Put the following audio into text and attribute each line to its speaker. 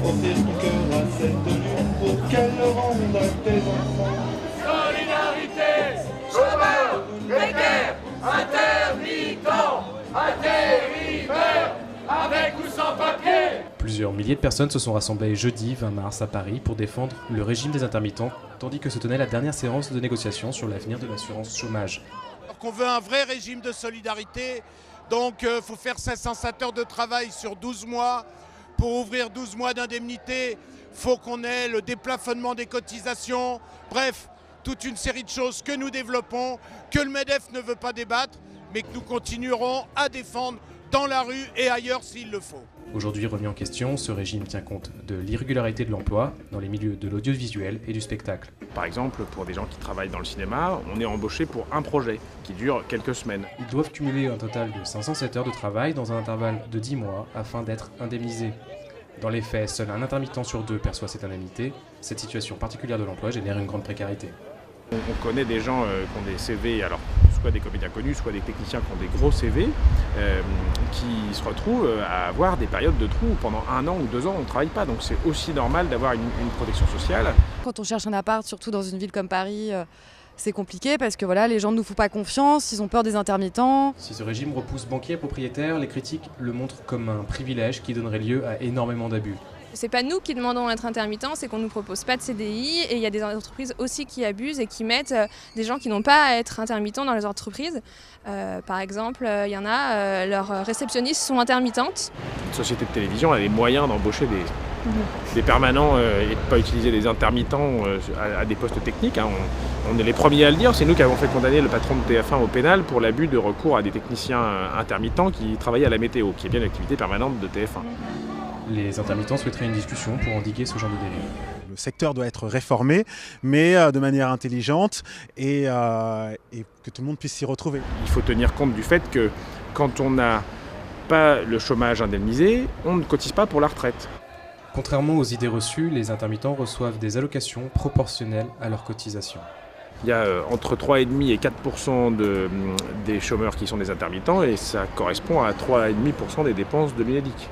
Speaker 1: offrir ton cœur à cette lune pour qu'elle le rende à tes enfants.
Speaker 2: Solidarité, chômeurs, précaires, intermittents, intérimaires, avec ou sans papier.
Speaker 3: Plusieurs milliers de personnes se sont rassemblées jeudi 20 mars à Paris pour défendre le régime des intermittents, tandis que se tenait la dernière séance de négociation sur l'avenir de l'assurance chômage.
Speaker 4: Alors qu'on veut un vrai régime de solidarité, donc il faut faire 507 heures de travail sur 12 mois. Pour ouvrir 12 mois d'indemnité, il faut qu'on ait le déplafonnement des cotisations. Bref, toute une série de choses que nous développons, que le MEDEF ne veut pas débattre, mais que nous continuerons à défendre dans la rue et ailleurs s'il le faut.
Speaker 3: Aujourd'hui remis en question, ce régime tient compte de l'irrégularité de l'emploi dans les milieux de l'audiovisuel et du spectacle.
Speaker 5: Par exemple, pour des gens qui travaillent dans le cinéma, on est embauché pour un projet qui dure quelques semaines.
Speaker 3: Ils doivent cumuler un total de 507 heures de travail dans un intervalle de 10 mois afin d'être indemnisés. Dans les faits, seul un intermittent sur deux perçoit cette indemnité. Cette situation particulière de l'emploi génère une grande précarité.
Speaker 5: On connaît des gens qui ont des CV, alors soit des comédiens connus, soit des techniciens qui ont des gros CV, qui se retrouvent à avoir des périodes de trous où pendant 1 an ou 2 ans on ne travaille pas. Donc c'est aussi normal d'avoir une protection sociale.
Speaker 6: Quand on cherche un appart, surtout dans une ville comme Paris, c'est compliqué parce que voilà, les gens ne nous font pas confiance, ils ont peur des intermittents.
Speaker 3: Si ce régime repousse banquiers et propriétaires, les critiques le montrent comme un privilège qui donnerait lieu à énormément d'abus.
Speaker 7: C'est pas nous qui demandons à être intermittents, c'est qu'on ne nous propose pas de CDI et il y a des entreprises aussi qui abusent et qui mettent des gens qui n'ont pas à être intermittents dans les entreprises. Par exemple, il y en a, leurs réceptionnistes sont intermittentes.
Speaker 5: Une société de télévision a les moyens d'embaucher des permanents et de ne pas utiliser des intermittents à des postes techniques. Hein. On est les premiers à le dire, c'est nous qui avons fait condamner le patron de TF1 au pénal pour l'abus de recours à des techniciens intermittents qui travaillaient à la météo, qui est bien l'activité permanente de TF1.
Speaker 3: Les intermittents souhaiteraient une discussion pour endiguer ce genre de dérive.
Speaker 8: Le secteur doit être réformé, mais de manière intelligente et que tout le monde puisse s'y retrouver.
Speaker 5: Il faut tenir compte du fait que quand on n'a pas le chômage indemnisé, on ne cotise pas pour la retraite.
Speaker 3: Contrairement aux idées reçues, les intermittents reçoivent des allocations proportionnelles à leur cotisation.
Speaker 5: Il y a entre 3,5 et 4% des chômeurs qui sont des intermittents et ça correspond à 3,5% des dépenses de l'UNEDIC.